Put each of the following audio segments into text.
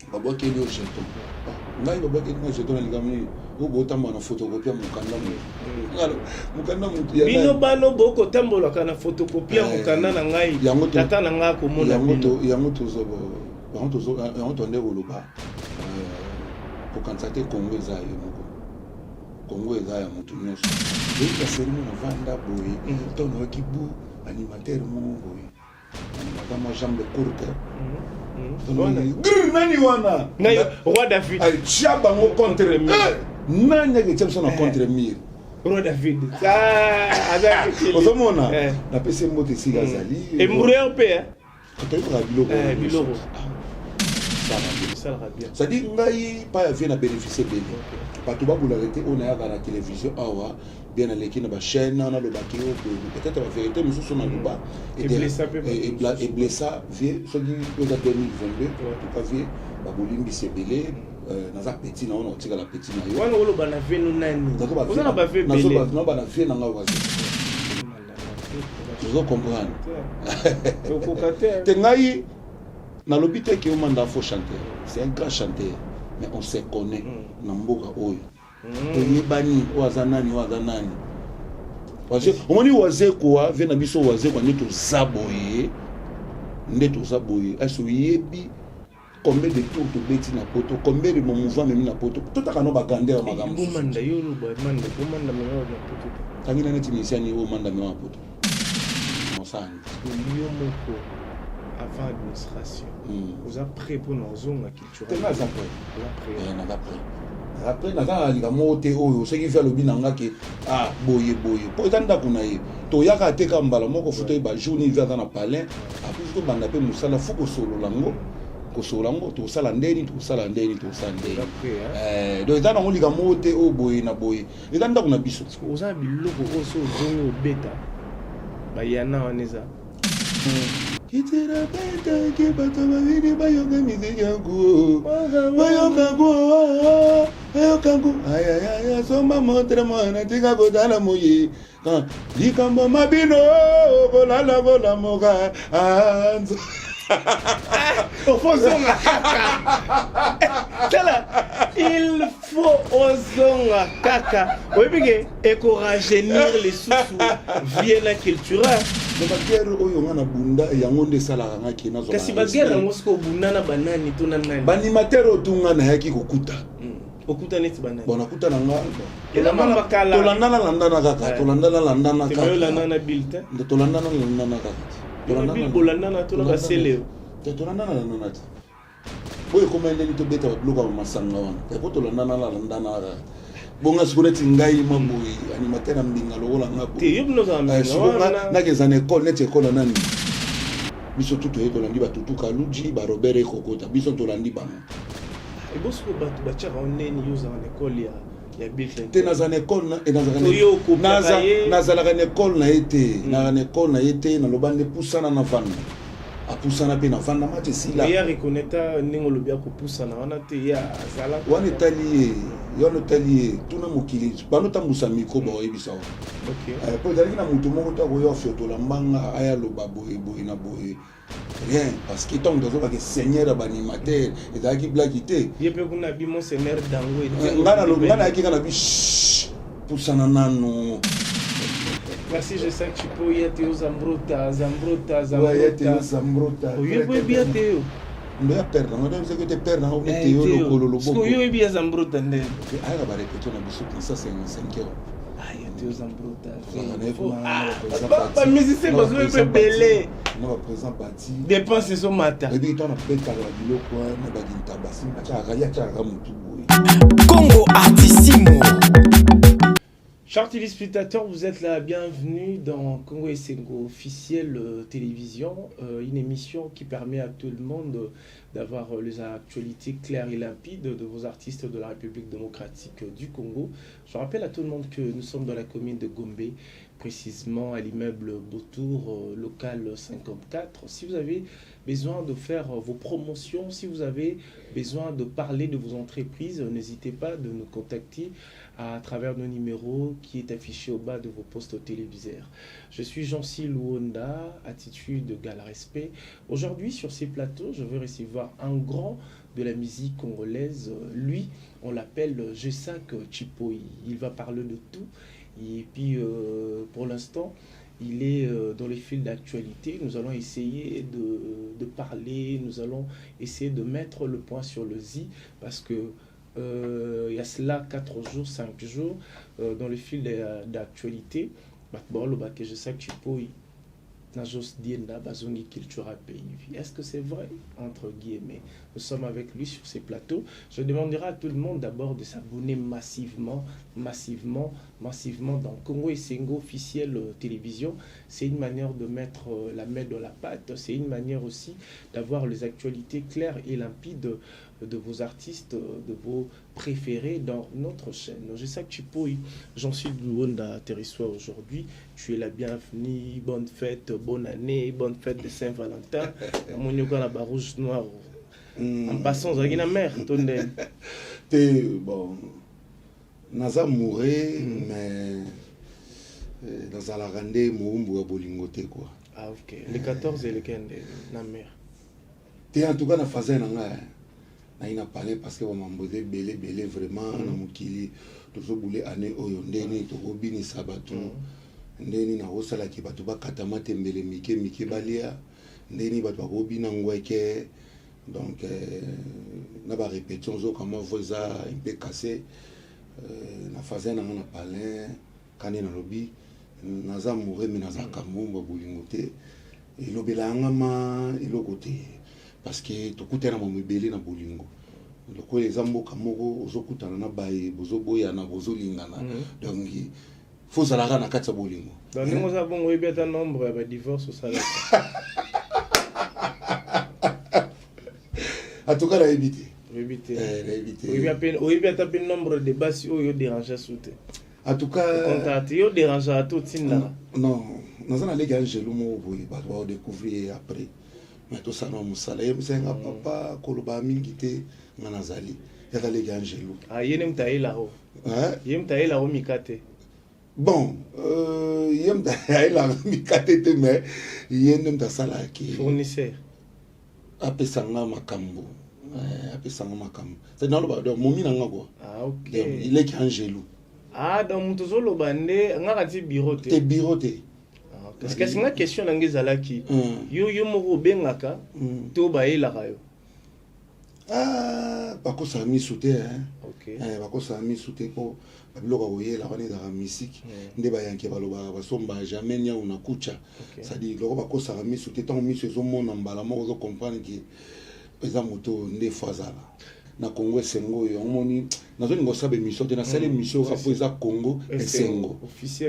Babo keli o jeton. Ngai babo keli na jeton na ligamni. O botamba na photocopie mukanda mu. Ngalo mukanda mutu ya. Bino bano boko tambola kana photocopie mukanda na ngai. Tata na nga ko mona bino. Yango to ndeko loba. Pour constater Congo eza yo moko. Congo eza ya mutu nyonso. Et la cérémonie na vanda boy. Tono kibu animateur mu boy. Animateur jambe courte. Nani wana ngayo roi David ay chiaba ngo contre mur nani ke tshemso na contre mur roi David azaki ozomona na pese mbote sika zali et mourir pe katayika biloko ça va bien ça dit ngai pas vient à bénéficier de bato babula rete on a la télévision awa bien aleki na ba chaîne na lo bakio peut-être la vérité mais sur na luba et blessa vie so dit que 2022 tout pas vie ba bolimbi sebele na za petit na on tika la petit na yo wana olo bana venu nani ozana ba ve belé na bana vie na nga wazi vous comprendre te ngai na lobite ki o manda faux chanteur c'est un grand chanteur mais on se connaît na mboka oyo toyebani wazanani omoni waze kwa ve na biso waze kwa ndeto zaboye aso yebi combien de tours to beti na poto combien de mouvement même na poto totaka no bagandera magambo manda yolo manda mewa na poto tangina neti misiani o manda mewa poto mosani yo moko avant administration vous êtes prêt pour nos zones culturelles après naza linga mote oyo soki fait lobi nanga ke boye po etanda kuna ye to yaka teka mbala moko futo ba journée via na palais après to banda pe musala fuko solo lango to sala ndeni donc etanda ngo linga mote o boye na boye etanda kuna biso oza biloko oso zongo beta ba yana waneza kitira beta ke bato babidi bayoka miziki yangu bayokangu ayayaya soma motre mwana tika kotala moye likambo mabino kolala kolamoka anzo ozonga kaka il faut ozonga kaka oyebike ekorajeunir les sousous viena culturel bagere oyo nga na bunda yango nde esalaka nga ke nazo kasi bagere yango siko bunda na banani to na nani banimateur otunga na yaki kokuta okuta neti banani bona kuta na nga tolandana kaka tolandana bulletin tolandana kaka tolandana to na basele tolandana te boye komende ni to beta bloka masanga wana epo tolandana kaka bonga sikoneti ngai maboyi animateur na mbinga lokola nga boye nakeza na école neti école nani biso tutu ye tolandi batutuka luji barobert ekokota biso tolandi bango ebosiko bato batiaka oneni yozala na école ya bilten te naza na école nazalaka na école na ye te naloba nde pusana na vanda apusana pe na vanda mate sila ya reconnaître ndenge lobi akopusana wana te ya azala wana etali ye tuna mokili banotambusa mikro baoyebisa wa po ezalaki na moto moko ta koya ofiotola mbanga aya loba boye na boye rien parce que ntango tozobaka seigneur ya baanimateur ezalaki blaki te ye mpe kuna bi monseigneur dango nga nayaki nga na bi pusana nano. Merci, je sais que tu peux y être aux Zambrota. Oui, bien Théo. Mais à perdre, madame, c'est que tu perds dans le Théo, le colo. Parce que oui, bien Zambrota. Ah, la barre que tu as besoin de ça, c'est 5 euros. Ah, il y a Théo Zambrota. Pas musicien, parce que je peux belé. Non, présent bâti. Dépense ce matin. Et puis, tu as fait ta radio, quoi, n'a pas dit tabassi, tu as rayé, tu as ramonté. Congo Artissimo. Chers téléspectateurs, vous êtes la bienvenue dans Congo Essengo officiel télévision, une émission qui permet à tout le monde d'avoir les actualités claires et limpides de vos artistes de la République démocratique du Congo. Je rappelle à tout le monde que nous sommes dans la commune de Gombe, précisément à l'immeuble Beautour, local 54. Si vous avez besoin de faire vos promotions, si vous avez besoin de parler de vos entreprises, n'hésitez pas de nous contacter à travers nos numéros qui est affiché au bas de vos postes téléviseurs. Je suis Jean-Cy Luonda, attitude égale respect. Aujourd'hui, sur ces plateaux, je vais recevoir un grand de la musique congolaise. Lui, on l'appelle Jessak Chipoi. Il va parler de tout. Et puis, pour l'instant, il est dans les fils d'actualité. Nous allons essayer de parler, nous allons essayer de mettre le point sur le i, parce que il y a cela 4 jours, 5 jours, dans le fil d'actualité, Jessak Chipoi. Est-ce que c'est vrai? Entre guillemets. Nous sommes avec lui sur ces plateaux. Je demanderai à tout le monde d'abord de s'abonner massivement dans Congo Esengo officiel télévision. C'est une manière de mettre la main dans la pâte. C'est une manière aussi d'avoir les actualités claires et limpides de vos artistes, de vos préférés dans notre chaîne. Jessak Chipoi, j'en suis Luanda Territoire aujourd'hui. Tu es la bienvenue. Bonne fête, bonne année, bonne fête de Saint-Valentin. Mon yoga la rouge noire. En passant, vous avez une mère. Bon, Naza mourait, mais dans la randée, Moumbu a bolingoté quoi. Ah ok. Les 14 et les 15 la mère. T'es en tout cas dans la phase il a parlé parce que on m'a posé belé vraiment on a mukili toujours boulé année oyo ndeni to obini sabatu ndeni na osala ki batu ba katama tembele mike balia ndeni batu ba obina ngweke donc na ba répétition zo comment voza un peu cassé na phase na on a parlé kani na lobby naza mourir mais naza kamumba bolingote et lobelanga ma ilokote parce que to kutana mo mibeli na bolingo loko ezamboka moko ozokutana na baye bozoboya na bozolingana donc faut zalaka na kati ya bolingo donc nous avons eu bien un nombre de divorces au salaire en tout cas la éviter oui bien taper nombre de bases yo déranger souté en tout cas contact yo déranger à tout tinda non nous allons aller angelo mo boy ba découvrir après. Mais tout ça non musala yemusenga papa koloba mingi te nganazali yakale gangelo yene mtaila ho yene mtaila ho mikate bon yene mtaila mikate te mais yene mtasala ki fournisseur apesanga makambo c'est dans le bas donc momi nanga quoi ok il est gangelo donc mutozolo bande ngaka ti bureau te parce que c'est une question d'angezalaki. Yo moko bengaka to baelaka yo. Bako sa mi souté hein. OK. Bako sa mi souté ko babiloko oyela bana da musique nde ba yanke baloba basomba jamais nya una kucha. Ça dit loko bako sa mi souté tant mi sezo mona mbala moko zo comprendre que eza moto nde fazala. Na Congo Esengo yo moni nazo ngosabe mission te na sale mission apo eza Congo Esengo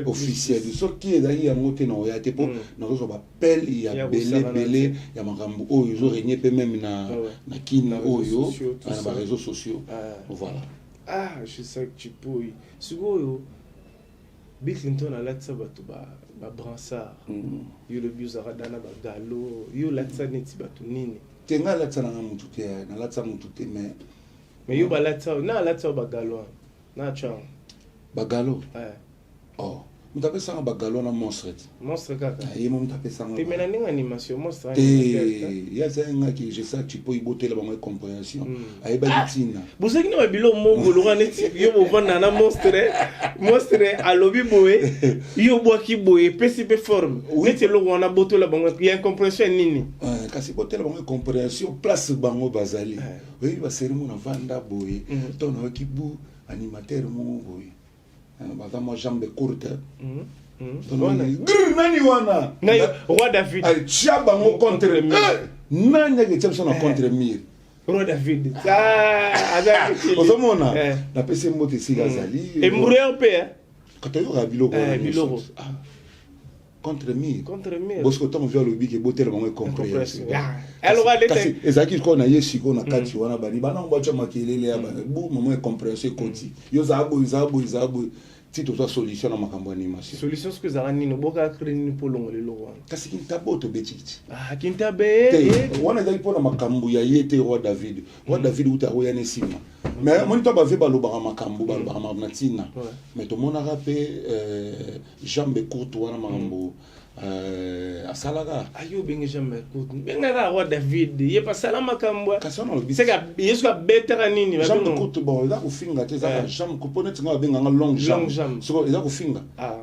officiel soki ezali yango te na oya te po nazo ba pel ya belé ya makambo oyo zo régner pe même na kini oyo na ba réseaux sociaux voilà je sais que tu peux sikoyo Bill Clinton a latsa batu ba bransard yo le biuzara dana ba galo yo latsa neti batu nini tenga latsa na mutu te na latsa mutu te mais yo balatsa na latsa bagalo na chang bagalo mutape sanga bagalo na monstre kaka yemo mutape sanga te mena ninga animation monstre ya zenga ki je sais tu peux y botter la bonne compréhension ayeba ditina bozeki na bilo mongolo ngane ti yo bovanda na monstre alobi boye yo boaki boye pesi pe forme neti lo wana boto la bonne il y a compréhension nini kasi botter la bonne compréhension place bango bazali oui ba serimo na vanda boye to na kibu animateur mo boye moi jambe courte nani wana roi David al chaba mo contre nani ke tsamso na contre mire roi David ozomona na pese moto sika zali et mourir pe katayo rabilo contre mire bosco tom via lobi ke botel bango compréhension alors kasi ezaki ko na yesiko na kati wana bani bana ngwacha makelele ya bana bu moment compréhension koti yo zabo si tu as solution na makambo animation solution ce que za nini boka créer pour longolelo wana kasi kintabo to betiti kintabe wana dali pour na makambo ya yete roi David uta oya ne sima mais moni to ba ve baloba makambo baloba matina mais to mona rapé jambe courte wana makambo à Salaga. Ayo Benjamin écoute. Benga roi David, il pas salama kambwa. Kasana le C'est que yesu ka betera nini ba jambe courte bon, il a ko finga te za jambe ko pone tinga benga nga long jambe. So il a ko finga. Ah.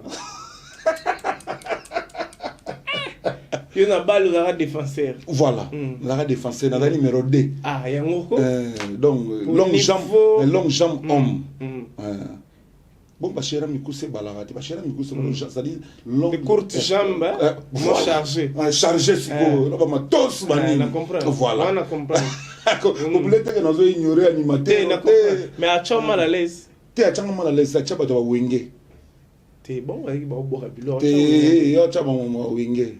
Il y a balle la défenseur. Voilà, la défenseur dans la numéro 2. Ah, yango. Donc long jambe homme. Bon, bah, chéra Mikousse Balarati, bah, chéra Mikousse, c'est-à-dire long. Les courtes jambes, moi chargé. Chargé, c'est quoi? Là, bah, tous, bah, on comprend. Voilà. On comprend. Vous voulez que nous ayons ignoré animateur. Mais à Tchao mal à l'aise. T'es à Tchao mal à l'aise, à Tchao doit wingé. T'es bon, avec Bobo Bilo. T'es à Tchao wingé.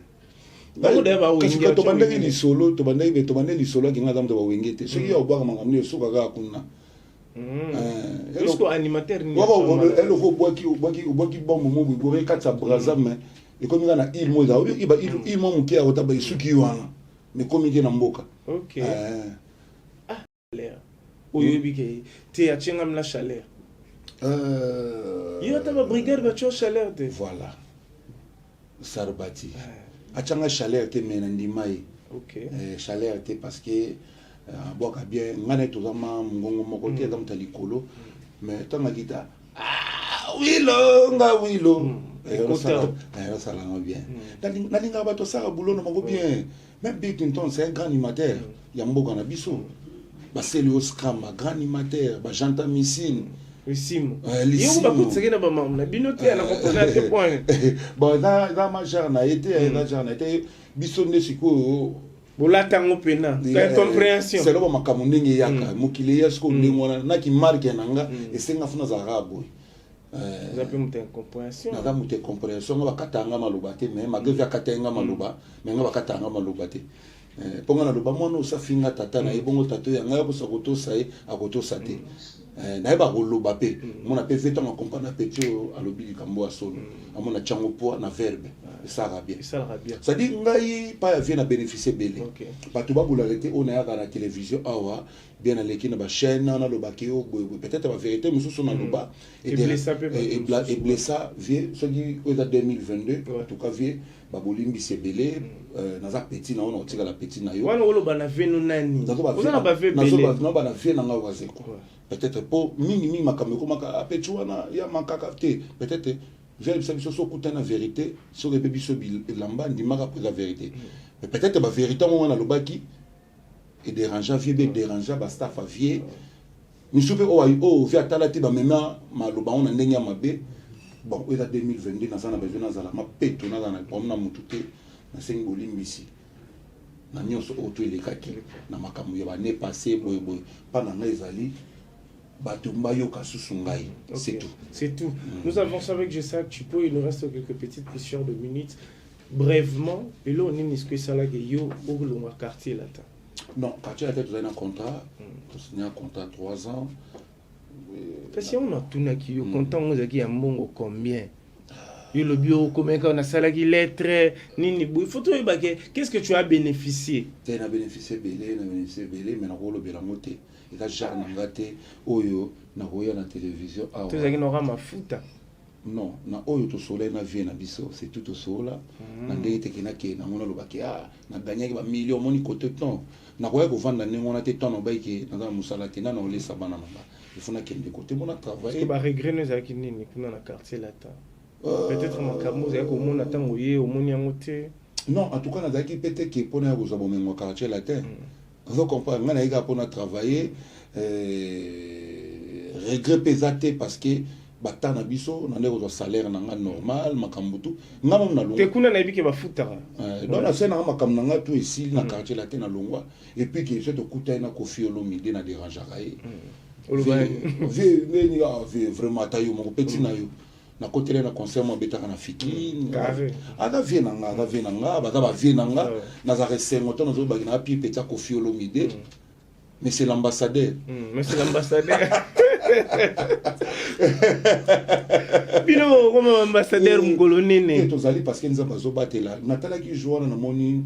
Beaucoup d'abord wingé. Quand tu bandes les solos, tu bandes les solos qui n'ont pas de wingé. Ce qui est au bar, on a amené sur Gaga Kuna. Jusqu'au animateur ni elle faut boire qui bon moment vous boire quatre braza mais et comme il y a il moi il moi qui a otaba isuki wana mais comme il y a mboka OK ah l'air oyobi ke te a tshengam la chaleur il y a ta brigade va tcho chaleur te voilà sarbati a tshanga chaleur te mais ndimai OK chaleur te parce que boka bien ngane to zama ngongo moko te tam talikolo mais tanga kita wilo ça la bien nalinga bato ça boulot na mako bien même Bill Clinton c'est un grand animateur ya mboka na biso ba Celio Scram grand animateur ba Janta Missine Simo yo ba kutseke na ba mam na binote na comprendre tes points bon dans ma genre na été biso ne siko bolatango pena incompréhension c'est là makambo ndenge yaka mokili yesko ndengona na ki marque nanga esenga funa za rabo zape muté incompréhension na muté compréhension ba katanga maloba te mais magevia katanga maloba mais nga bakatanga maloba te ponga na loba mwana osafinga tata na ebongo tato ya nga bosa kotosa e akotosa te na eba koloba pe mona pe veta ma comprendre petio alobi kambo asolo amona chango po na verbe ça va bien ça dit ngai pas vient à bénéficier belé bato ba boularité on a la télévision awa bien aleki na ba chaîne na loba ki peut-être la vérité mususu na loba et blessa vie ce qui est 2022 en tout cas vie ba bolimbi c'est belé na za petit na on tika la petit na yo wana oloba na venu nani ona ba ve belé na ba na vie na nga wazeko peut-être pour mingi makameko maka apechuana ya makaka te peut-être j'ai ça biso sokuta na vérité sur le biso lamba ndimaka pour la vérité mais peut-être ba vérité mo na lobaki et dérangeant vie dérangeant ba staff vie ni soupe o via talati ba mema maloba on ndenge ya mabe bon eza 2022 na sana besoin na zala ma peto na na pomna mututé na sengi bolimbisi na nyonso auto elekaki na makambo ya ba ne passé boy pas na ezali. C'est tout. C'est tout. Nous avançons avec Jessac Chipo. Il nous reste quelques petites poussières de minutes. Brièvement, et là, on est ce que ça là que yo ou le quartier là. Non, quartier là, tu as un contrat. Tu as signé un contrat 3 ans. Parce que on a tout qui yo content on a qui un bon combien. Yo le bio combien on a ça qui lettre nini il faut trouver qu'est-ce que tu as bénéficié. Tu as bénéficié belé, mais na rolo belamoté. Et là, j'ai regardé Oyo, na Roya na télévision. Tu sais qu'il n'aura ma fouta. Non, na Oyo to soleil na vie na biso, c'est tout au sol. Na ndete kina ke na mona lobaki na gagner ba millions moni côté temps. Na Roya ko vendre na mona te temps no bay ke na musala te na na olesa bana mamba. Il faut na kende côté mona travailler. Parce que ba regret nous a kini ni kuna na quartier là ta. Peut-être ma kamo za ko mona tango ye o moni yangote. Non, en tout cas na zaki peut-être que pona ko za bomengo quartier là terre. Vous comprenez, on a eu à travailler, regret pesate parce que bata na biso na ndeko salaire na nga normal makambutu nga mom na longa te kuna na ibike ba futara donc na sena makam na nga tout ici na quartier latin na longwa et puis que je te kuta na Kofi Olomide na dérange raé vraiment tayo mon petit na yo na côté na concert mo beta na fiki aga vie na nga ba vie na nga na za resengo to na zo ba na pi peta Kofi Olomide mais c'est l'ambassadeur bino comme ambassadeur ngolo nene tozali parce que nzamba zo batela natala ki joana na moni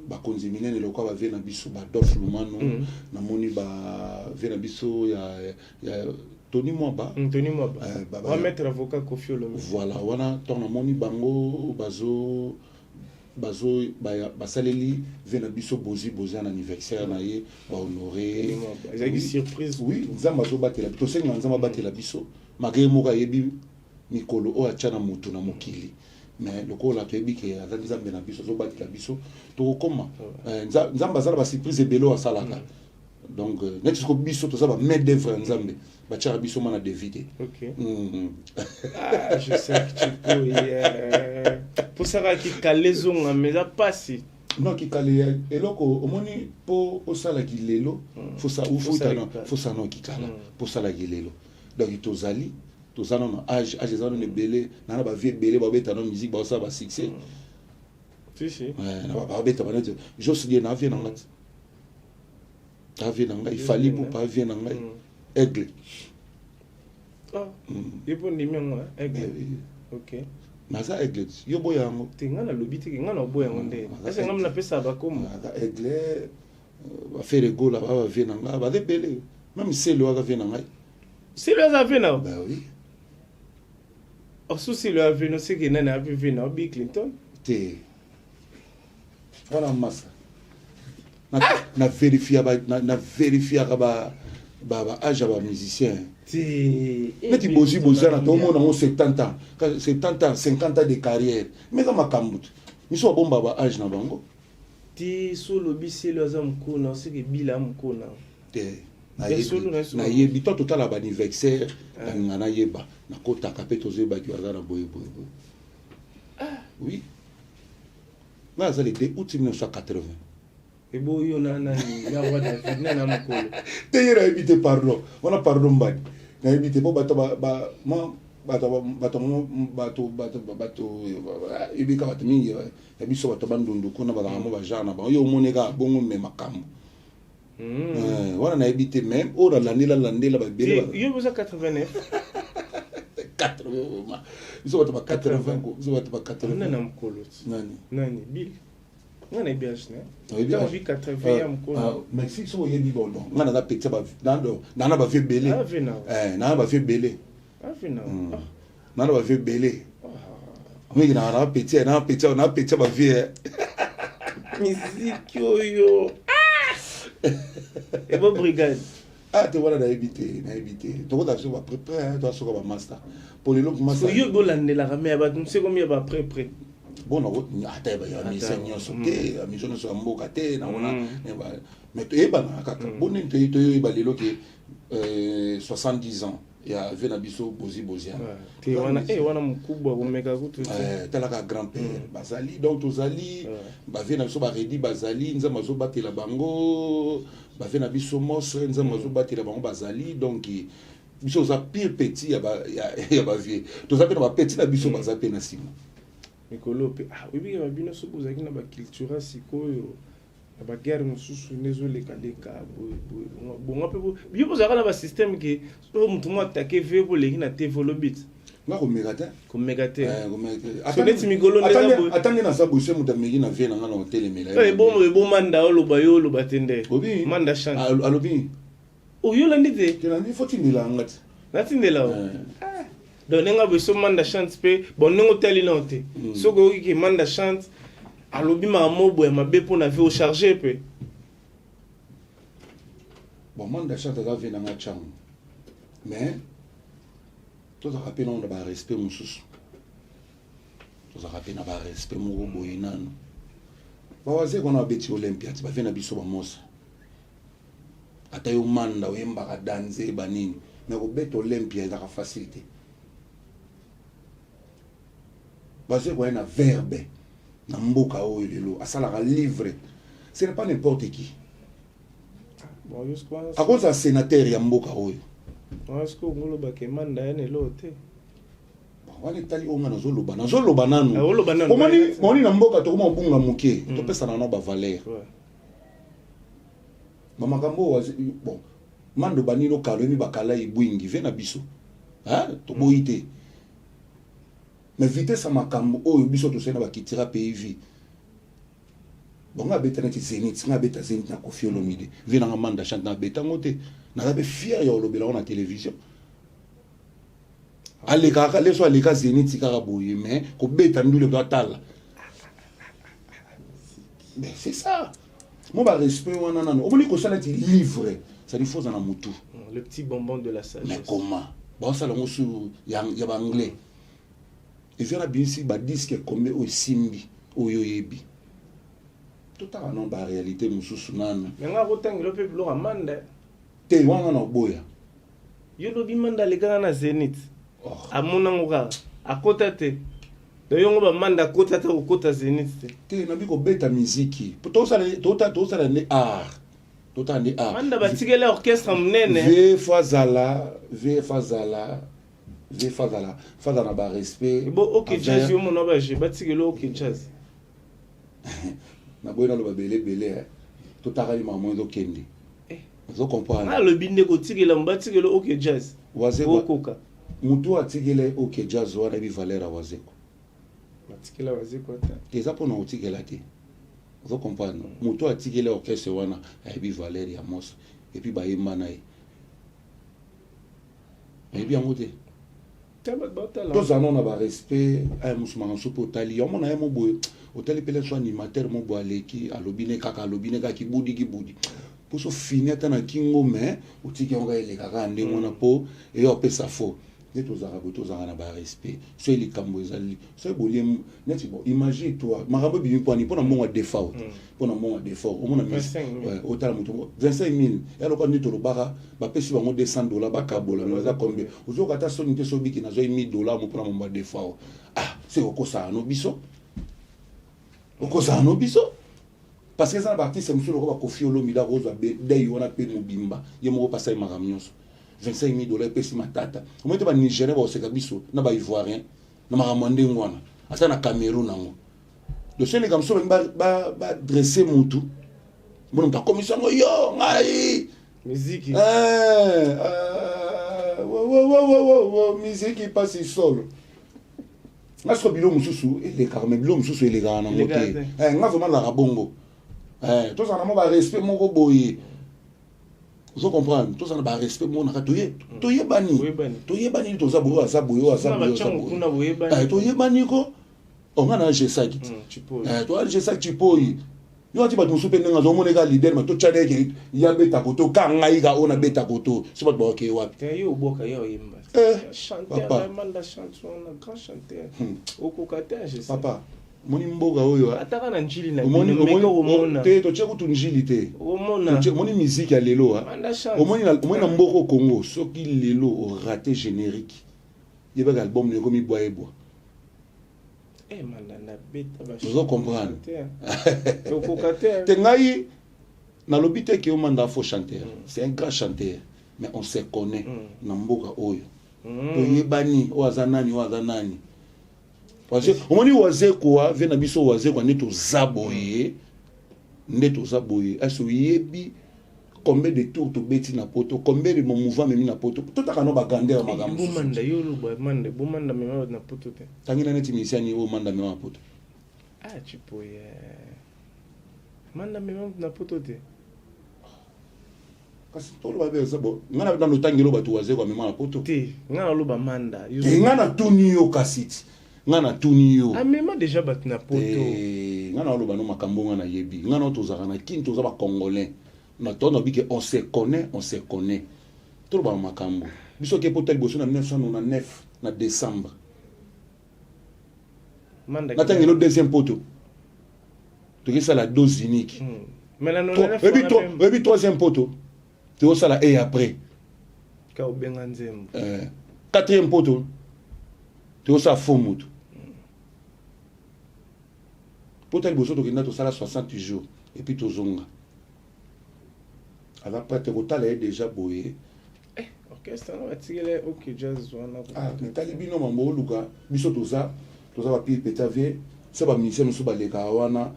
ba konzimine le kwa ba vena biso ba Dolph Lumano na moni ba vena biso ya Tony Mwaba va mettre avocat Kofi Olomide voilà wana ton na moni bango bazo bazo basaleli vena biso bozi un anniversaire na ye ba honorer une surprise. Oui, nzamba zo batela to senga nzamba batela biso malgré moka yebi mikolo o achana mutu na mokili. Mais le ko la toyebi ke azali nzambe na biso zo batela biso to koma nzamba zala ba surprise belo asalaka. Donc net ko biso to za ba maître d'œuvre nzambe ba tchara biso mana David. OK. Ah, je sais que tu peux pour ça qui calezon mais ça passe. Non qui calé eloko omoni po osala ki lelo faut ça ou faut ça non qui kala pour ça ki lelo. Donc tozali tozana na âge ezana ne belé na ba vie belé ba beta na musique ba ça ba succès. Si. Ouais, na ba beta ba net je suis bien na vie na ngat. Il fallait pour pas venir dans aigle. Ah, il faut dire moi aigle. OK. Mais ça aigle, yo boyango. Tinga na lobiti kinga na boyango nde. Est-ce que ngam pesa ba comme aigle va faire le goal là va venir dans va débélé. Même si le va venir dans. Si le va venir. Ben oui. Au souci le va venir c'est que nana a vu venir Bill Clinton. Té. Voilà massa. Na vérifier ba âge ba musicien. Mais tu bozi na to mona 70 ans, 70 ans, 50 ans de carrière. Mais comme makamut. Ni so bomba ba âge na bango. Ti solo bisi le azam ko na c'est que bila mko na. Té. Na yebi to total ba anniversaire na yeba na kota kapeto zeba ki wazana boye. Oui. Na ça le 2 août 1980. Et bon, il y a un T'es évité pardon. On a pardon bad. Na évité pas bato ibika bato mingi ya biso bato bandundu kuna ba mo ba jana ba yo moneka bongo me makambo. Wana na évité même ora landela ba bele. Yo vous a 89. 80. Biso bato ba 80 ko. Biso bato ba 80. Nana mkolo. Nani Bill. On est bien, on a vu 80 mais si so yebi bon on a petit ba dans na ba vieux belé na ba vieux belé na ba vieux belé oui na petit ba vieux musique yo et bon brigade te voilà na éviter to ko da so ba préparer to so ko ba master pour les autres master yo bolande la mais ba c'est combien ba prêt bon ata ba ya misenyo sote ya misono so mboka te na ona mais to eba na kaka bonin to eba lelo ke 70 ans ya vena biso bozi te wana mkubwa kumeka kutu talaka grand-père bazali donc tozali ba vena biso ba redi bazali nzamba zo batela bango ba vena biso mos nzamba zo batela bango bazali donc biso za pire petit ya ba vie tozape na ba petit na biso bazape na sima Mikolo oui ba bino so bozaki na ba culture sikoyo na ba guerre mususu nezo leka bon peu bio bozaka na ba système que so mutu mo attaquer ve bo leki na développer nga ko megate soneti mikolo neza bo atangi na sabu se mutu megi na ve na nga na hotel mela bon manda lo ba tende manda chante alobi yo landite kelandi fotindela ngati natindela donc nenga beso manda chante pe bon nengo teli note soko ki manda chante alobi ma mobo ya mabe pona ve au charger pe bon manda chante ga ve na nga chang mais to za rappel on ba respect mususu to za rappel na ba respect mo boye nano ba waze kona beti Olympia ba ve na biso ba mosa ata yo manda oyemba ka danser banini mais ko beti Olympia za ka facilité basé quoi un verbe na mboka oyo lelo asala ka livre ce n'est pas n'importe qui bon jusqu'à à cause un sénateur ya mboka oyo est-ce que ngolo ba ke manda ene lote bon wale tali onga nazoloba nanu moni na mboka to ko bunga muke to pesa na ba valeur mama kambo bon mando banino kalo mi bakala ibwingi ve na biso to boite mais vitesse à makambo oyo biso to sena bakitira pays bon nga beta na Zénith nga beta Zénith na Koffi Olomide vina nga manda chante na beta ngote na be fier ya olobela na télévision allez kaka les soit les cas Zénith kaka boye mais ko beta ndule to atala Mais c'est ça. Moi, je respect, on dit que ça est livré. Ça dit faut en moutou. Le petit bonbon de la sagesse. Mais comment? Bon, ça, il y a anglais. Et je vais dire que disque comme au simbi, au yoyebi. Tout à non, la réalité, nous sommes mais on a autant que le peuple a mandé. T'es loin en boya. Yo lobi manda les gars na Zénith. À mon angora, à côté. D'ailleurs, on va manda côté au côté Zénith. T'es nabi ko beta musique. Tout ça les art. Tout ça les art. Manda batigele orchestre mnene. Fazala ba respect. Bon, OK jazz yo mon ba je batigele OK jazz. Na boyna lo ba belé. Tout à rali maman zo kende. Vous comprenez? Ah, le binde ko tigela mbatigele OK jazz. Wazeko koka. Mutu atigele OK jazz wana bi valeur wazeko. Batigela wazeko ta. Eza pona otigela te. Vous comprenez? Mutu atigele orchestre wana bi valeur ya mos et puis ba yemba na ye. Et bien moté. Tous en ont un respect à musulman soupo tali. On a un mot boy. Hôtel pele so animateur mo boaleki alobine kaka ki budi. Pour se finir dans kingo mais ou tiki on va les kaka ndemo na po et on peut ça faux les tous arabes tous en ba respect so les kambozali so boliem net bon imagine toi marabe bien pour na mon défaut pour na mon défaut au mon ami hôtel muto 25000 et alors quand ni to bara ba pesi ba mo $200 ba kabola na za combien ozo kata so nite so biki na zo $1000 mo pour mon défaut ah c'est ko ça no biso parce que ça partie c'est monsieur le roi Kofi Olomide Rose dei on a payé mobimba ye mo passer maramionso $25,000 pesi matata au moins ba Nigeria ba oseka biso na ba ivoirien na maramande ngwana asa na Cameroun nango le seul comme ça ba dresser mutu bon ta commission yo ngai musique musique passe solo. Est-ce que bilo mususu et les carmes bilo mususu et les gars na moté nga vraiment la rabongo tous en amont ba respect mon boye vous comprenez tous en ba respect mon na toye bani to za boyo toye bani ko on na jesaki to al jesaki poyi yo ati ba musupe nga zo moneka leader ma to chadeke ya beta koto kanga iga ona beta koto c'est pas bon ke wapi te yo boka yo yimba chanteur vraiment la chanson un grand chanteur au cocateur je sais papa moni mboga oyo ataka na njili na moni te to cheko tu njili te omona moni musique ya lelo omoni na mboko Congo soki lelo o raté générique yeba ka album ne komi boyebo manana beta ba vous comprendre au cocateur te ngai na lobite ki o manda faux chanteur c'est un grand chanteur mais on se connaît na mboka oyo to yebani o azanani parce que omoni wazeko wa vena biso wazeko neto zaboye aso yebi combien de tours to beti na poto combien de mouvement même na poto tout aka no bagander magambo bomanda yo lo bomanda même na poto te tangina neti misiani o manda même na poto tu peux manda même na poto te kasi to lo ba beza bo ngana na lotangelo batu wazeko même na poto te ngana lo ba manda yo ngana tuni yo kasiti ngana tuni yo amema déjà bat na poto ngana lo ba no makambo ngana yebi ngana to zaka na kinto za ba congolais na to no bike on se connaît to lo ba makambo biso ke poto liboso na 1999 na décembre manda na tangelo deuxième poto to ke ça la dose unique mais la non et puis troisième poto to ça la et après ka obenga nzembo quatrième poto to ça faux moto poto liboso to kenda to sala 60 jours et puis to zonga avant pas te kotala déjà boye orchestre no atigele OK jazz wana mais talibino mambo luka biso to za ba pi petave ça ba musicien musu ba leka wana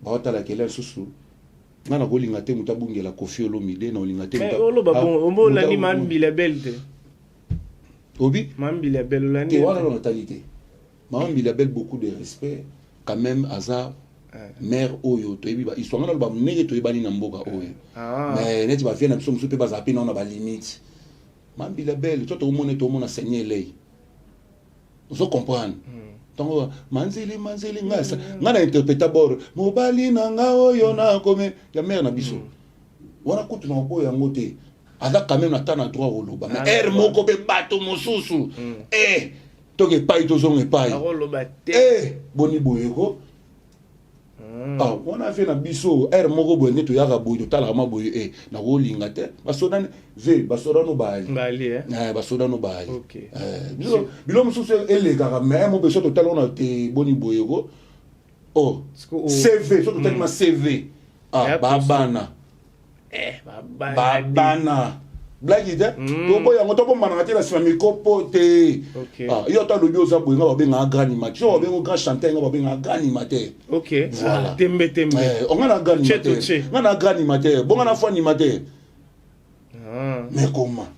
ba otala kele susu ngana ko linga te mutabungela Kofi Olomide na linga te mais olo ba bon ombo la ni mambila belte obi mambila belle la ni wana mentalité mambila belle beaucoup de respect quand même hasard mère oyo to yebi ba histoire ngana ba munege to yebani na mboka oyo mais neti ba vient na biso musu pe ba zapi na ba limite mambila belle to mona saigner lei vous comprenez tango manzili ngasa ngana interpréter bord mobali na nga oyo na comme ya mère na biso wana kutu na boyo yango te aza quand même na tana droit oloba mais er moko be bato mosusu toke pai tozonga pai boni boyeko wana fe na biso er moko boye nde toyaka boye totalaka maboye na kolinga te basoda no bali basoda no bali bilo mosusu elekaka mais mo beso totala ona te boni boyeko CV so totalima CV babana blague te tobo yango tokombana te na nsima mikopo te yo to alobi oza boye nga babengaka grand animateur so babenga grand chanteur nga babengaka grand animateur tembe onga na grand animateur nga na grand animateur bonga na fo animateur mais comment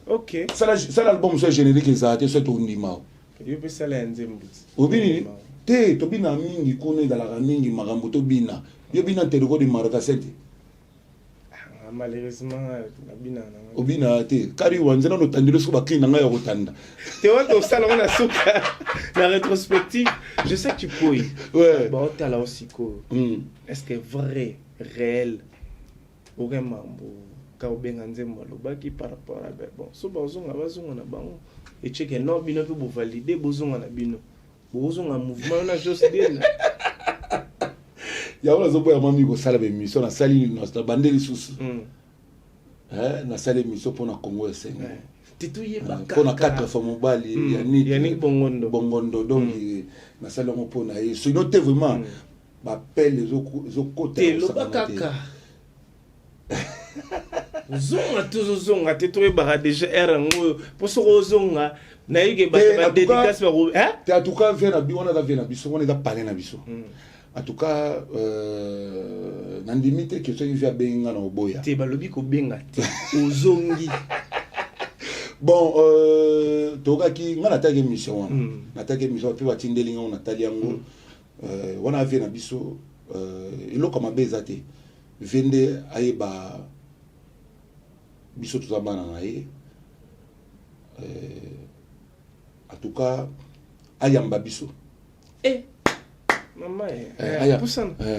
sala album so générique ezala te so tondima obini te tobina mingi kuna ezalaka mingi makambo tobina yo bina tereko de marakasete malheureusement obina te kari wanzana no tandilo so bakina nga ya kotanda te wato sala on a suka la rétrospective je sais que tu peux bon t'as là aussi quoi est-ce que vrai réel vraiment ka obenga nzembo lobaki par rapport à bon so bazonga na bango et check no bino pe bo valider bozonga na bino bozonga mouvement na juste bien ya wala zobo ya mami ko sala be mission na sali na bandeli susu na sali mission pour na Congo SN tituye baka pour na 4 fois mobali yani bongondo donc na sali ngo pour na so no te vraiment ba pelle zo côté lo bakaka zonga tituye baka déjà erango pour so zonga na yige ba dédicace ba te en tout cas vient na bi on a biso on est parler na biso. En tout cas, nandimite que soki via benga na oboya. Te balobi ko benga te ozongi. Bon, toka ki ngana tage mission wana. Na tage mission pe batindeli nga na tali yango. Wana vient na biso iloko mabeza te. Vende ayeba biso tuzabana na ye. En tout cas, ayamba biso.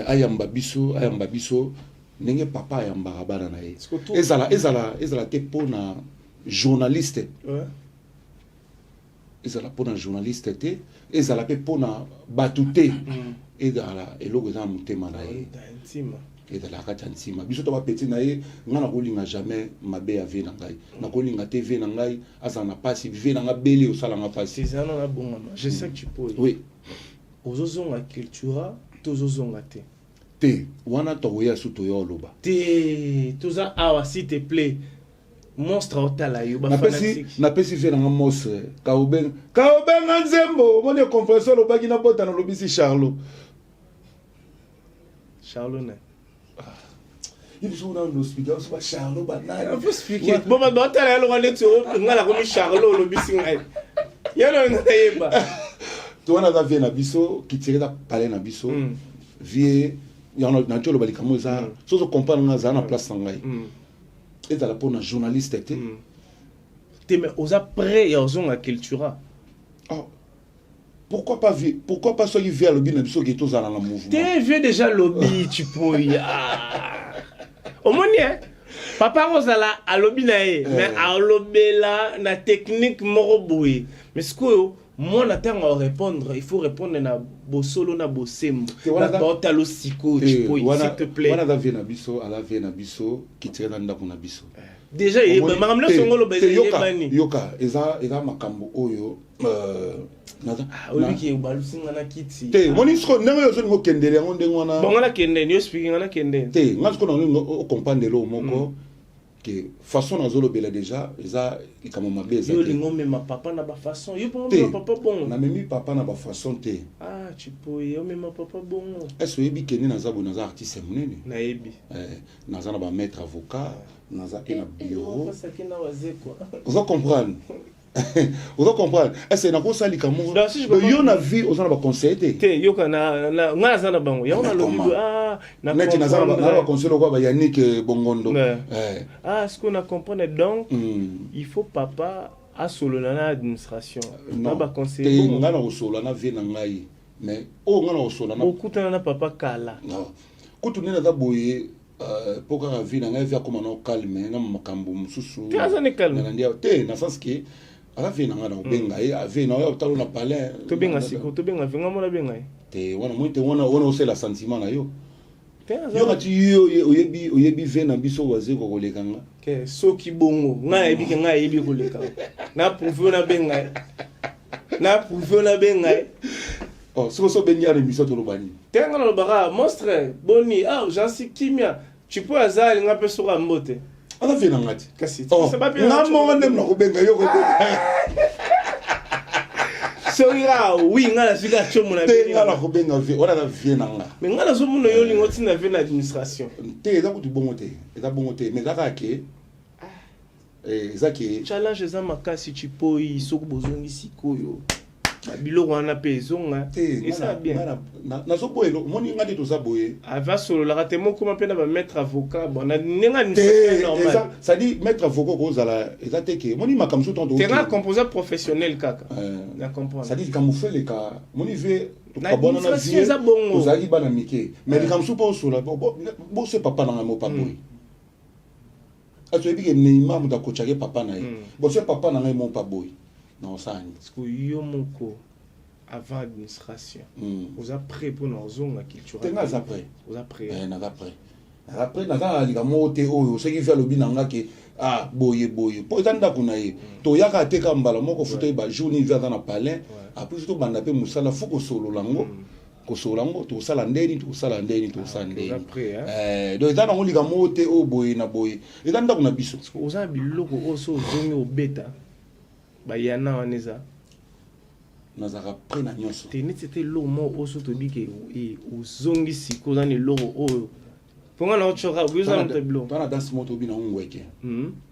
Ayamba biso ndenge papa ayambaka bana na ye ezala te mpona journaliste ezala mpona journaliste te ezala mpe mpona bato te ezala eloko eza na motema na ye ezala kati ya ntima biso to bapeti na ye nga nakolinga jamais mabe ya ve na ngai nakolinga te ve na ngai azala na pasi ve na nga bele osalanga pasi je sais que tu peux ozozonga cultura tozozonga te wana tokoya su toyo loba te toza awa s'il te plaît monstre otala yo ba fanatique napesi fe nanga mos kaobenga nzembo moni compresseur lobaki na bota na lobisi Charlot na il faut dans l'hospital so ba Charlot ba na faut expliquer bon ba otala lo ngale to ngala ko mi Charlot lobisi ngai yalo ngayeba towana za vie na biso kitireza palais na biso vie yana na tolo balikamo za sozo comprendre nga za na place ngai ezala pour na journaliste te mais oza prêt ya ozonga cultura pourquoi pas so qui vient lobby na biso qui tozala na mouvement te vieux déjà lobby tu peux omoni papa rozala a lobby na ye mais a lobela na technique moko boye mais ce que moi n'attends à répondre, il faut répondre na bosolo na bosembo na botalo siko tu peux s'il te plaît wana davie na biso ala vie na biso kitira na ndako na biso déjà makambo na songolo bezeye bani yoka eza makambo oyo naza oyi ki balusinga na kiti te moni sko ndenge yo zo kendele yango ndenge wana bonga na kende ni speaking na kende te ngasko na o comprendre lo moko que façon nazolo bela déjà eza ikamo mabeza yo lingo mema papa na ba façon yo pongo mema papa bon na memi papa na ba façon te tu peux yo mema papa bon est-ce que yebi keni nazabo naza artiste munene na yebi naza na ba maître avocat naza ke na bureau ça ke na waze quoi vous comprendre vous comprendre est-ce que na ko sali kamo yo na vie aux na ba conseiller te yo kana na ngaza na bango ya ona lobi na net naza na ba conseiller quoi ba Yannick Bongondo ce qu'on a compris donc il faut papa a solo na administration na ba conseiller te ngana ko solo na vie na ngai mais oh ngana osola na beaucoup na papa kala non kutu nena da boye pour ka vie na ngai via comme no calme na makambo mususu te azane calme na ndia te na sens que ala vie na ngana obenga e ave na yo talo na palais to benga siko to benga vinga mona benga te wana mwite wana aussi la sentiment na yo te azane yo kati yo oyebi ve na biso waze ko kolekanga ke soki bongo ngai ebi ke ngai ebi koleka na prouver na benga na prouver na benga oh so bengi ya émission to lobani tenga na lobaka monstre boni j'en suis kimia tu peux azali nga peso ka mbote ala vie na ngati kasi c'est pas bien na mo ndem na ko benga yo ko soira oui nga la fika chomo na benga ngala ko benga vie ora la vie na nga mais nga la zo muno yo lingo tina vie na administration te eza ko tu bongo te mais zaka ke zaki challenge za makasi chipoi soko bozongi sikoyo biloko wana pe ezonga eza bien na zo boyelo moni ngadi to za boye ava solo la rate moko mapena ba maître avocat bon na nenga ni c'est normal ça dit maître avocat ko zala eza teke moni makamso tonto terrain composant professionnel kaka na comprendre ça dit kamufle le ka moni ve to na kabona na vie za bongo ozali bana mike mais kamso pa osola bo se papa na mo pa boy atoyebi ke Neymar muta kochake papa na ye bo se papa na ngai mo pa boy non ça parce que yo moko avant administration vous êtes prêt pour nos zones culturelles tenga za prêt vous êtes prêt na za prêt après na za lika mote oyo ce qui fait le binanga ke boye po tanda kuna ye to yaka te ka mbala moko futo ba journée via dans na palais après to banda pe musala fuko solo lango ko solo lango to sala ndeni to sala ndeni to sala ndeni donc tanda ngo lika mote o boye na boye tanda kuna biso vous avez biloko oso zongi obeta ba yana waneza nazaka près na nyonso te neti te lo mo oso to bike uzongi siko za ni logo oyo ponga na ochoka buza na tableau tana das moto bina ngweke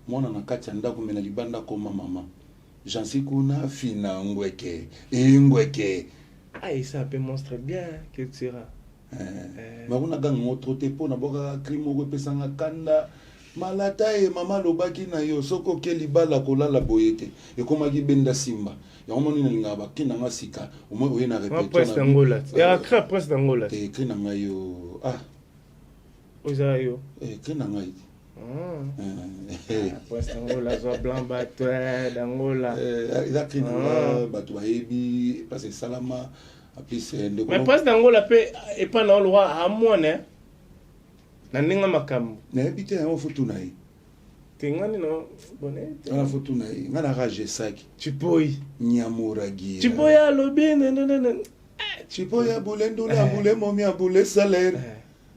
mona na kati ya ndako mena libanda ko mama jansi kuna fina ngweke ngweke ça peut monstre bien que tu seras makuna gang moto te pona boka krimo ko pesanga kanda malata mama lobaki na yo soko ke libala kolala boyete ekomaki benda simba yango moni na linga bakina nga sika omo oye na répéter presse d'Angola ya crée presse d'Angola te krina nga yo oza yo krina nga presse d'Angola zo blanc bateau d'Angola ida krina nga bato bayebi parce que salama apis ndeko mais presse d'Angola pe et pas na loi à moi né na ninga makambo na ebite ya foto na ye tengani no bonne na foto na ye ngana rage saki chipoi nyamuragi chipoi ya lobine chipoi ya bulendo na bule momi ya bule salaire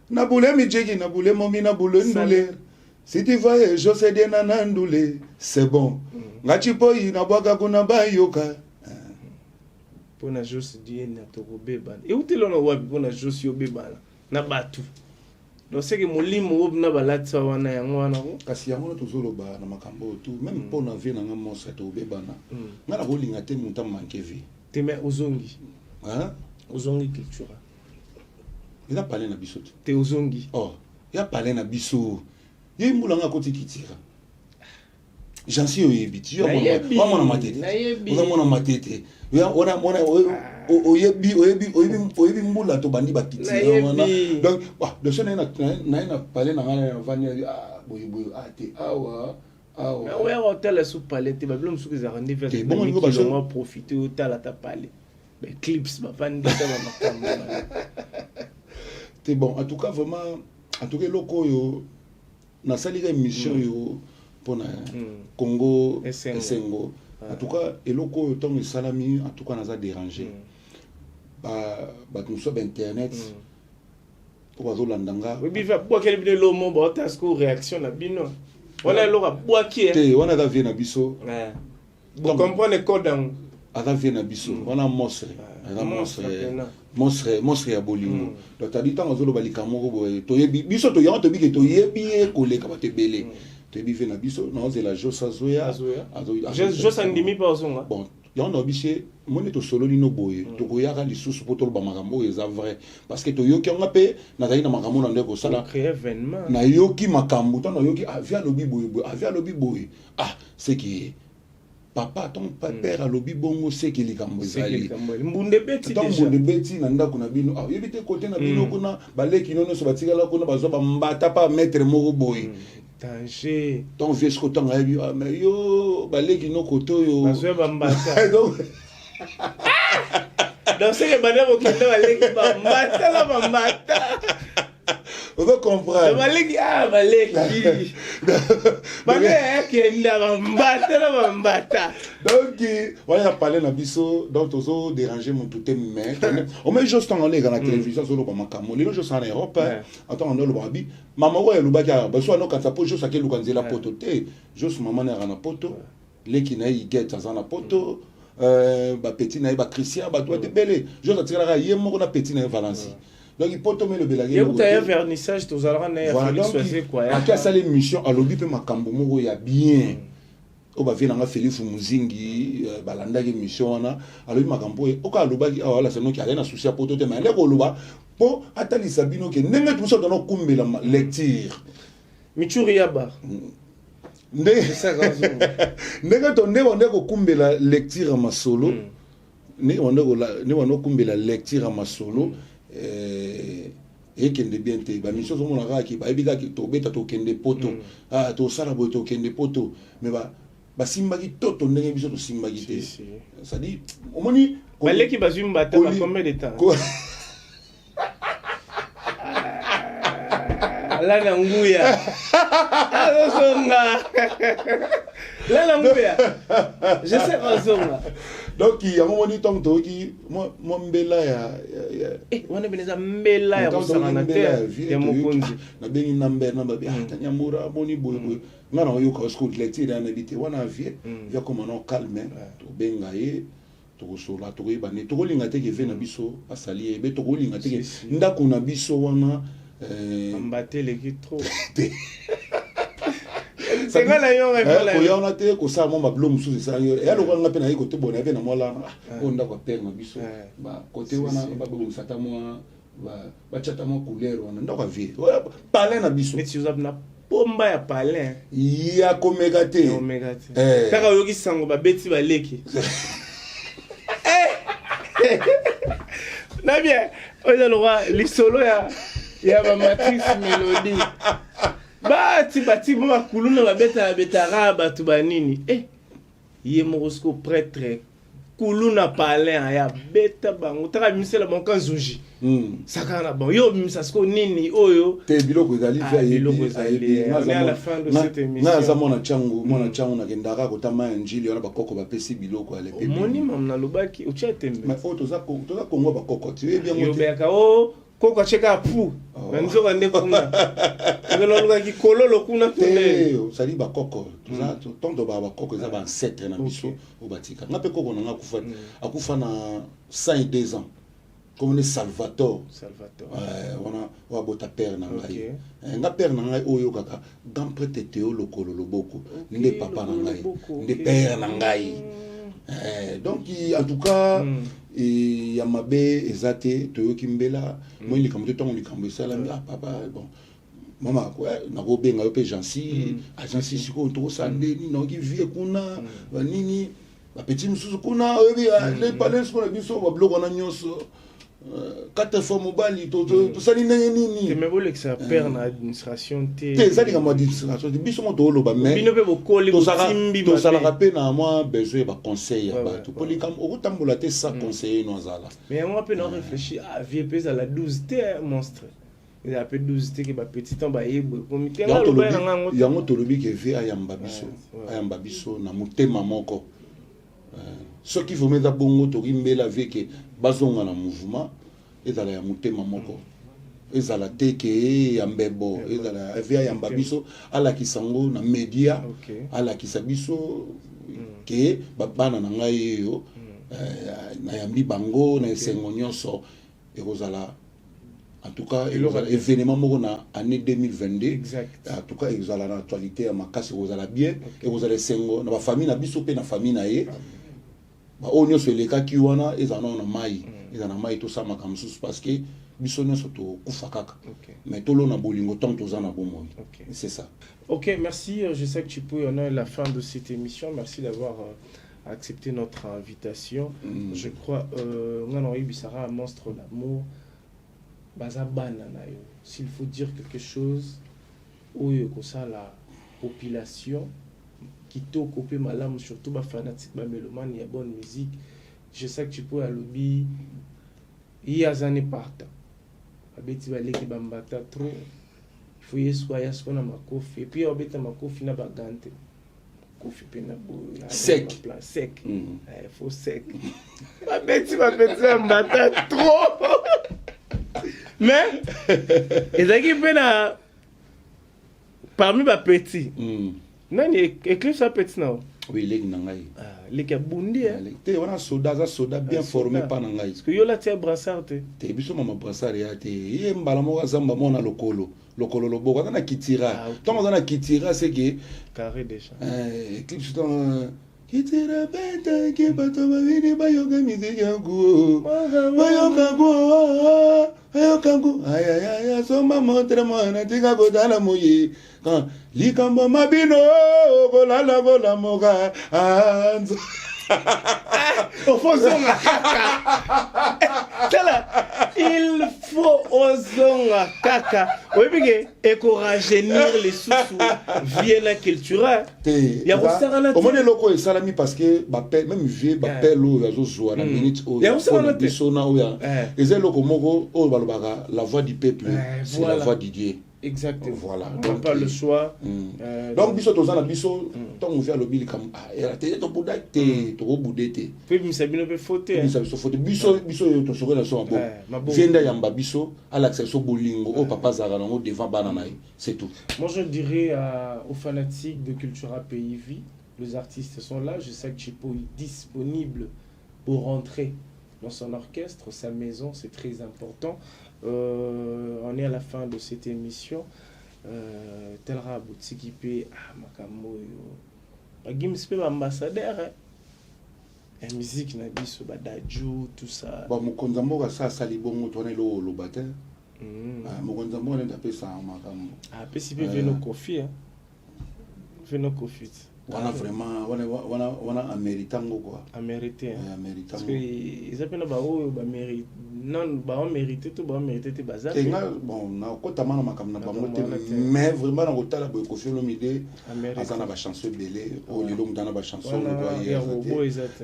na bule mijegi na bule momi na bule ndule si tu vas je sais bien na ndule c'est bon nga chipoi na bwaga kuna bayoka pona jos die na to beba e utelo na wapi pona jos yo beba na batu donc c'est que molimo obna balatsa wana yango wana ko kasi yango to zoloba na makambo tu même pona vie na ngamo sa to bebana ngana ko linga te muta manke vie te mais ozongi ozongi culture ila parler na biso te ozongi ya parler na biso ye mulanga ko tikitira jansi oyebiti yo mona matete oza mona matete ona oyebi mbula to bandi bakitira wana donc de ce na parler na ngana vani boye te awa ouais hôtel sous palais te bablom sous les arrêter vers les bon on profiter hôtel à ta palais mais clips ba vandi ça ba makambo te bon en tout cas vraiment en tout cas loko yo na salika émission yo pona Congo Esengo en tout cas eloko yo tongo salami en tout cas naza déranger ba tout sur internet pour bazolandanga oui biva pour quel bino lo mo ba tasko réaction na bino wala lo ka boaki te wana da vie na biso vous comprenez code dans ada vie na biso wana monstre ya bolingo donc tadi tango zolo balika moko boye to yebi biso to yango to bike to yebi ko leka ba te belé to yebi vie na biso na ozela josa zoya josa ndimi pa ozonga bon yango no bise moni to solo lino boye to koyaka lisusu po to ba makambo eza vrai parce que to yoki nga pe na zali na makambo na ndeko sala créer événement na yoki makambo to na yoki avia lobi boye c'est qui papa ton père alobi bongo seki likambo ezali mbunde beti déjà mbunde beti na ndako na bino yebite côté na bino kuna baleki nono so batikala kuna bazwa bambata pa maître moko boy danger ton vieux ko ton ayebi mais yo baleki no koto yo bazwa bambata donc c'est que bana bokende baleki bambata la bambata. On va comprendre. Baleki. Donc, on va parler na biso, donc on déranger mon tout mais on met juste en ligne dans la télévision sur le Bamako. Les gens sont en Europe. Attends, on a le Babi. Maman est le Baga. Parce qu'on a quand ça pose juste à quel local la poto. Juste maman est en poto. Les qui n'aient guette dans la poto. Petit naïe Christian, toi de belé. Juste à tirer la yé mon petit naïe Valencie. Donc il peut tomber le belagé. Il y a un vernissage, tu as un quoi. À ça l'émission, à l'obi peut ma cambo il y a bien. On va venir à Félix Muzingi, balanda émission na. Alors il m'a cambo au cas l'obagi ah là c'est nous qui allons associer à poto mais les koloba pour atali sabino que n'aime tout ça dans nos kumbe la lecture. Michuriaba. Ndenge to ndeko kumbela lecture masolo ne wano kumbela lecture masolo ekende bien te ba mission so mona ka ki ba ebika ki to beta to kende poto to sala bo to kende poto mais ba simbaki toto ndenge biso to simbaki te ça dit omoni baleki bazumba ta ba combien de temps la nanguya la nanguya je sais razonga donc il y a un moment où qui moi mbela ya wana beneza mbela ya kosana te ya mokonzi na bengi nambe na babi nyamura boni boy ngana yo ka school lecture na bité wana vie via comme on calme to benga ye to sola to ba ne to linga te ke vena biso asali be to linga te ke ndako na biso wana ambaté les qui trop c'est nga la yo ko ya na te ko sa mo ba blom sous ça yo ya lo nga pe na yiko te bona pe na mola on ndako père na biso ba côté wana ba bo sata mo ba chata mo couleur wana ndako vie parler na biso mais tu usab na pomba ya parler ya komega te taka yo ki sango ba beti ba leki na bien oza le roi les solo ya ba matrix mélodie bati mo makuluna babeta betara batu banini ye morosko prêtre kuluna parler ya beta bango taka misela bango nzuji saka na bon yo misasko nini oyo te biloko ezali à la fin de cette émission na za mona changu na kendaka kotama injili wana bakoko bapesi biloko ale pe moni mamna lobaki ucha tembe mais toza kongo bakoko tu bien yo beka koko cheka pu nzo kande kuna ngelo luka ki kololo kuna te sali bakoko toza tondo ba bakoko za ba ancêtre na biso obatika ngape koko na akufa na 102 ans comme le Salvatore wana wa bota père na ngai nga père na ngai oyo kaka grand prêtre Théo lokolo loboko nde papa na ngai nde père na ngai donc en tout cas et ya mabe ezate toyoki mbela moi likambo te tongo likambo esala papa bon mama ko na go benga yo pe jansi agence siko to sande ni no ki vie kuna nini ba petit mususu kuna obi les palais ko na biso ba bloko na nyonso quatre fois mobile to sali nini te me bole que ça perd na administration te sali comme administration biso mo to loba mais bino pe bokole botimbi to sala rapé na moi besoin ba conseil ba to polikam o tambola te ça conseiller no zala mais moi pe no réfléchir à vie pèse à la 12 te monstre il a peu 12 te que ba petit temps ba yebo comité na lo ba nga ngoto yango to lobi ke ve ayamba biso na motema moko ce qui vous met à bongo to rimbela avec bazonga na mouvement ezala ya motema moko ezala teke ya mbebo ezala via ya mbabiso ala kisango na media ala kisabiso ke babana na ngai yo na yambi bango na esengo nyonso ekozala en tout cas événement moko na année 2022 exact en tout cas ezala na actualité ya makasi ekozala bien ekozala esengo na ba famille na biso pe na famille na ye ba onyo se leka ki wana ezana na mai ezana mai to sama comme sous parce que biso nyonso tokufa kaka mais tolona bolingo tant toza na bomoi. C'est ça. Ok, merci. Je sais que tu peux en la fin de cette émission. Merci d'avoir accepté notre invitation. Je crois Bisara monstre l'amour. S'il faut dire quelque chose, ça la population qui t'a coupé ma lame, surtout ma fanatique, ma mélomane, il y a bonne musique. Je sais que tu peux à lobby. Il y a des années par temps. Abeti balé qui bambata trop. Il faut y soya ce qu'on a ma kofi. Et puis abeti ma kofi na bagante. Kofi pena sec. Sec. Il faut sec. Abeti bambata trop. Mais et ça qui pena parmi ma petit. Non, Eclipse a petit non. Oui, les nangai. Les kabundi hein. Te wana soda bien formé par nangai. Parce que yo la tia brassard te. Te biso mama brassard ya te. Ye mbala mo zamba mona lokolo. Lokolo loboko na kitira. Tant na kitira c'est que carré déjà. Eclipse ton kitira beta ke bato babini bayoga musique yangu. Bayoga go. Ayokangu ayaya soma montre mwana tika kodala moyi. Quand likambo mabino kolala kola moka anzo. Il faut ozonga kaka. Oui, parce que rajeunir les sous viennent la culture. Il y a aussi un au moins loko et salami parce que même vieux bapel ou yazo zoa na minute o ya sona o ya et loko moko o balobaka la voix du peuple c'est la voix de Dieu. Exactement. Voilà. On n'a pas le choix. Donc, biso tozana biso, tant on vient le bil comme ah, te to bouda te to boudé te. Puis misabino be faute. Misabino faute. Biso to soko na so bon. Vienda yamba biso à l'accès au bolingo au papa zara no devant banana, c'est tout. Moi je dirais aux fanatiques de Cultura Pays Vie, les artistes sont là, je sais que Chipo est disponible pour rentrer dans son orchestre, sa maison, c'est très important. On est à la fin de cette émission. Telra boutique pe makamo yo. Bagim c'est pas ambassadeur. La musique na biso badaju tout ça. Bon mokonza mboka ça salibongo toné lo batin. Mokonza mboka nda pesa makamo. Ah pesi pe veno kofi hein. Veno kofi. On a vraiment on a méritango quoi. A mérité. Méritango. Parce que ils appellent ba mérite. Non, ba mérité tout ba mérité te bazar. Bon, na kota mana makam na bango te mais vraiment na kota la boy kofi lo mide azana ba chanson belé o lelo mutana ba chanson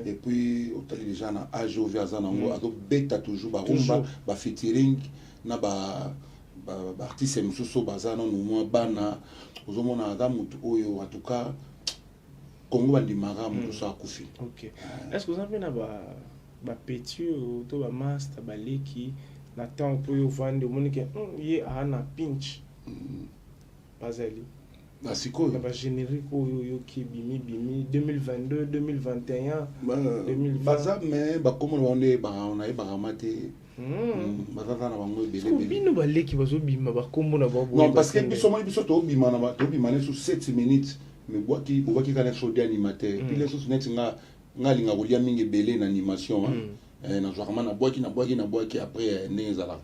et puis otali déjà na AJO azana ngo ado beta toujours ba rumba ba featuring na ba artiste mususu bazana no mo bana ozomona adamu oyo en tout cas Congo bandimara mutu sa kufi. OK. Est-ce que vous avez na ba petit to ba master baleki na temps pour yo vendre monike ye ana pinch. Bazali. Na siko na ba générique yo ki bimi 2022 2021 2020 baza mais ba comme on est on a ba ramate bazana bango belé bino baleki bazo bima ba kombo na ba non parce que biso to bima na ba to bima na sous 7 minutes mais boaki kana show d'animateur puis les sous net nga linga kolia mingi belé na animation na joarma na boaki après nezala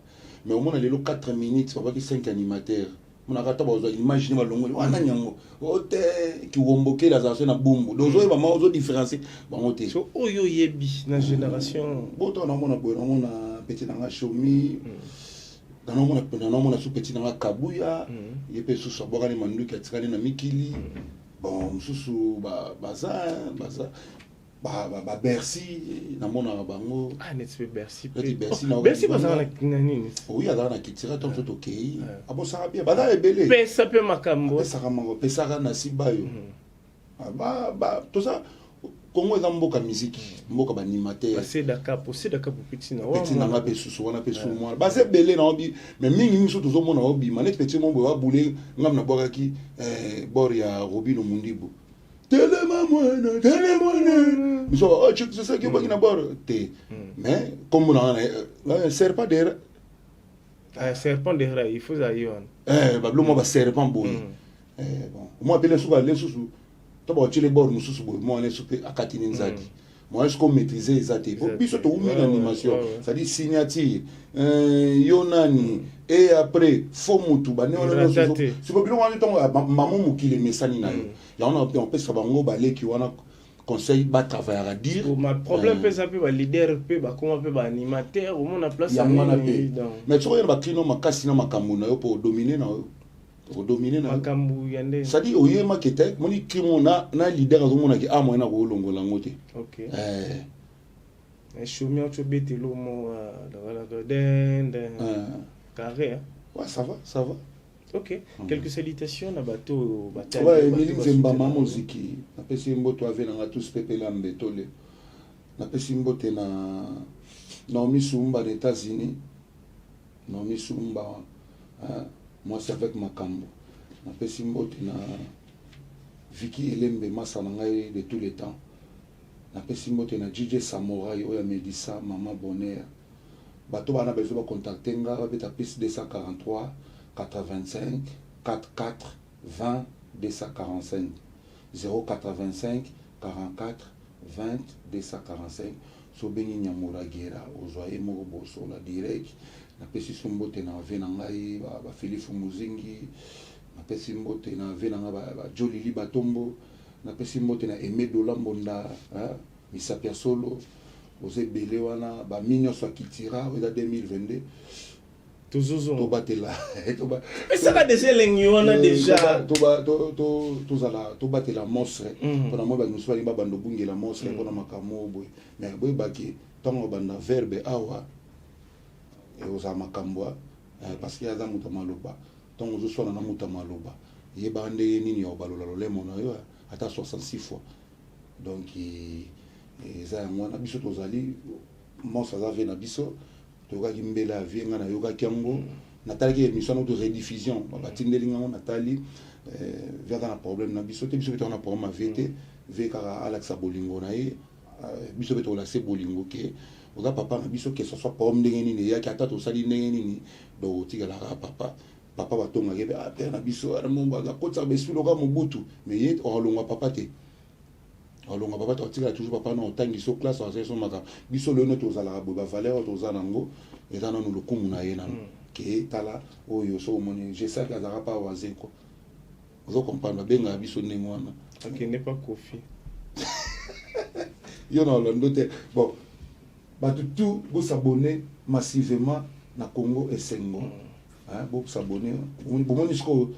mais au moins les 4 minutes boaki 5 animateurs mon akata bazo imaginer balongo wana nyango ote ki womboke la zaso na bumbu dozo ba mazo différencier bango te so oyo yebi na génération boto na mona boy na mona petit na shomi dans mona sous petit na kabuya yepe sous saboka ni manduki atikali na mikili bon susu baza Bercy na mona bango n'est-ce pas Bercy Bercy baza na nini oui ala na kitira tant tout OK abo sara bien baza ebele pesa pe makambo pesa na sibayo tout ça Congo est mboka musique mboka ba animateur c'est Dakar pour petit na petit na ngape susu wana pe su moi ba c'est belé na obi mais mingi miso tozo mona obi manet petit mon boy wa boulé ngam na bokaki bor ya Robino Mundibo tellement moi miso tu sais que bokina bor te mais comme on serpent derrière serpent derrière il faut ayon ba blo mo ba serpent boy bon moi appeler sous les sous to ba chile bor mususu boy mo ne soupe akatini nzadi moi je comme maîtriser les athées puis surtout une animation ça dit signature yonani et après faut mutu bane on c'est pas bien on temps maman mukile mesani na yo ya on peut sabango balé qui wana conseil ba travailler à dire ma problème peut ça peut ba leader peut ba comment peut ba animateur au monde place ya mwana pe mais tu vois ba kino makasi na makambo na yo pour dominer na yo pour dominer na makambo yande ça dit oye makete moni kimo na leader azomona ki moi na ko longola ngote OK choumia tu bete lo mo la den carré ouais ça va OK quelques salutations na bateau bataille ouais Emily Zemba mamoziki na pesi mboto ave na tous pepela mbetole na pesi mbote na Naomi Sumba des États-Unis Naomi Sumba moi c'est avec Makambo na pesi mbote na Vicky Elembe masa na ngai de tous les temps na pesi mbote na DJ Samouraï oya Medissa Maman Bonheur bato bana besoin ba contacter nga ba beta plus 243 85 44 20 245 085 44 20 245 so bengi nyamura gera ozoye moko boso la direct na pesi mbote na vena ngai ba Philippe Muzingi na pesi mbote na vena nga ba Jolili Batombo na pesi mbote na Aimé Dola Mbonda Misapia Solo oze belé wana ba minyo so kitira oza 2022 toujours to batela mais ça va déjà lengi wana déjà to batela monstre pona mo ba nous ba bando bungela monstre pona makamo boy mais boy baki tango banda verbe awa et oza makambo parce que yaza muta maloba tango zo sona na muta maloba ye bande nini yo balola lo lemo na yo ata 66 fois donc eza ngwana biso tozali monstre za ve na biso toka kimbela vie nga na yoka kiango natali émission de rediffusion batindeli nga natali vers dans problème na biso te biso beto na problème VT veka Alex Bolingo na ye biso beto la se Bolingo ke oza papa na biso que ce soit problème ndenge nini ya ki ata to sali ndenge nini do tigala papa batonga ke père na biso ara momba ga kotsa besulo ka mobutu mais ye olongwa papa te olonga papa totika toujours papa na otangi so classe en so maka biso le no tozala bo ba valeur tozala ngo eta na no lokumu na ye na ke tala oyo so moni je sais que azara pa wazeko ozo comprendre benga biso ndenge wana OK n'est pas Kofi yo na londo te bon ba tout vous s'abonner massivement na Congo et Sengo bo s'abonner bo moni sko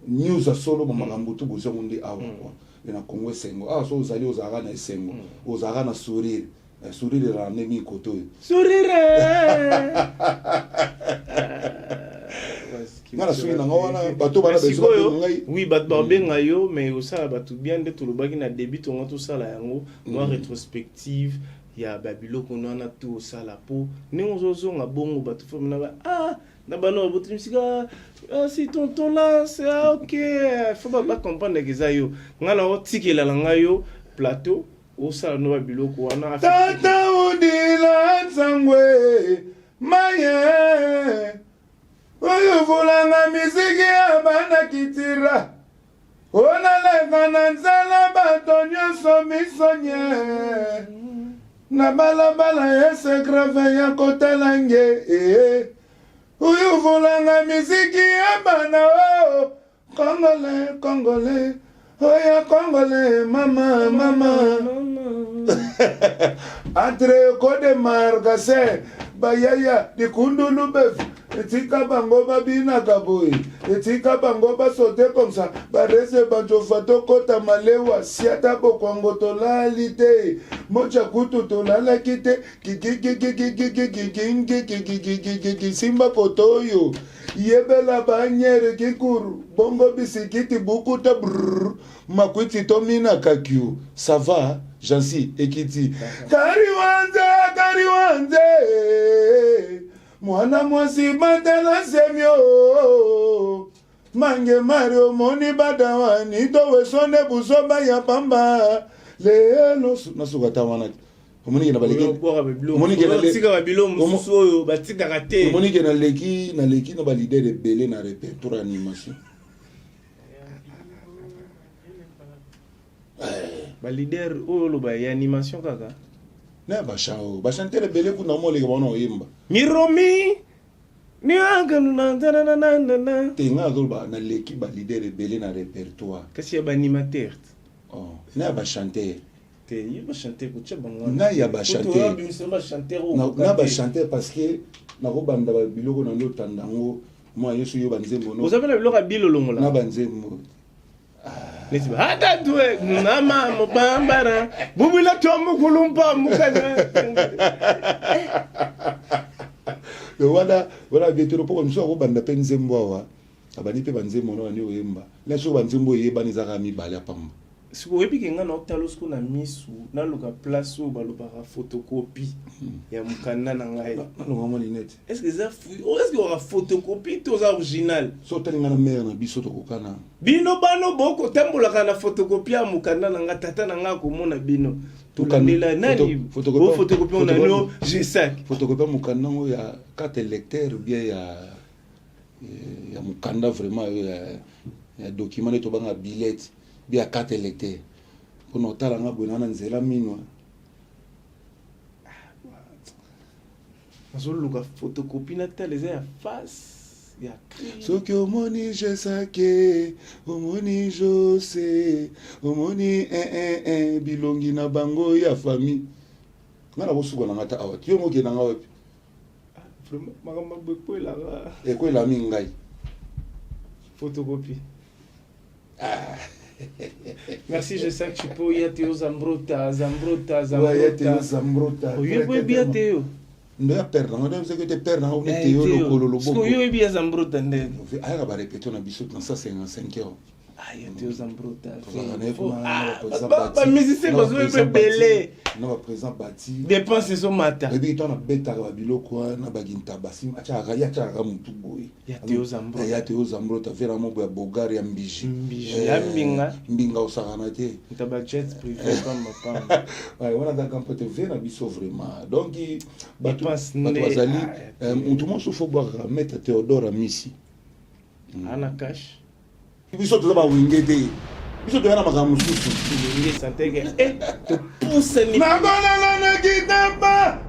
news solo ba makambo tu bo zo ndi awa quoi na Congo Sengo so ozali ozara na Sengo ozara na sourire sourire la nemi koto sourire ngala sourire na ngwana bato bana besoin ngai oui bato benga yo mais osala bato bien de tout le baki na début to ngato sala yango moi rétrospective ya babilo kono na tout sala po ningo zonga bongo bato fomina ba na bano botrimisika si tonton là c'est OK faut pas comprendre que ça yo ngala o tikela ngayo plateau o sala no biloko wana tata udila nzangwe maye oyo volanga miziki abana kitira ona leka na nzala bato nyonso misonye na balabala ese grave ya kotala nge Uyu volanga miziki ya bana o Congolais Oya Congolais mama Entre Code Margase Bayaya di kundulu bef Etika bango babina kaboui Etika bango basote comme ça Barese banjo fato kota malewa Siata bokwango tolalite Mocha kutu tolala kite Simba kotoyo Yebela banyere kikuru Bongo bisikiti bukuta brrr Makwiti tomina kakyu Ça va Jansi ekiti Kariwanze Mwana mwasi batela semyo Mange Mario moni badawani Towe sonde busoba ya pamba Lelo nasuka tawana Omoni na baleki Omoni ke na leki tika babilo mususu oyo batika kate Omoni ke na leki na ba leader de belé na répertoire animation Ba leader o ba ya animation kaka. Na ba chanter belé kuna mo le bona oyimba. Miromi ni anga na tenga ba na l'équipe ba leader belé na répertoire. Kasi ya ba animateur. Oh, na ba chanter. Te yi ba chanter ko tcha bango. Na ya ba chanter. Na ba chanter parce que na ko banda ba biloko na ndo tandango moi yesu yo banzembo no. Vous avez le biloko bilolo ngola. Na banzembo. Nesi ba hata tuwe na mama bambara bubula tomu kulumpa mukana. Le voilà bientôt pour nous ko banda penzembo wa. Abani pe banzembo no ani oyemba. La so banzembo yeba ni zaka mi bale apamba. Siku wepi kenga na otalo siku na misu na luka place ou balobara photocopie ya mukana na ngai. Non vraiment net. Est-ce que ça est-ce que aura photocopie to za original? So talinga na mère na biso to kokana. Bino bano boko tambola kana photocopie ya mukana na nga tata na nga ko mona bino. To kanela nani photocopie on a no G5. Photocopie mukana ngo ya carte lecteur bien ya mukanda vraiment ya document to banga billet. Bien carte électeur pour notala nga bona na nzela minwa azoluka photocopie na tele ya face ya soki omoni jesake omoni jose omoni bilongi na bango ya famille nga na bosuka na ngata awa yo moke na nga wapi vraiment makamba beko la eko la mingai photocopie merci, je sais que tu peux y aller Théo Zambrota. Ouais, Théo Zambrota. Oui, bien Théo. Non, perdre, on a que tu perds dans le Théo le cololo. Parce que yo bien Zambrota ndé. Ah, va répéter on a bisou dans ça 55 heures. Ah, il y a Théo Zambrota. Bah musicien besoin de belé. Non, va présent bâti. Dépense ce matin. Et puis toi na beta ba biloko na baginta basi acha ga mutu boy. Ya Théo Zambrota. Ya Théo Zambrota vraiment boya Bulgaria mbiji. Ya mbinga osakana te. Taba jet privé comme papa. Ouais, on a dans camp te vena biso vraiment. Donc batu bazali tout monde faut boire mettre Théodore Misi. Ana cash. Biso to ba wingede. Biso to yana makamu susu. Wingede santege. Te pousse ni. Na kitamba.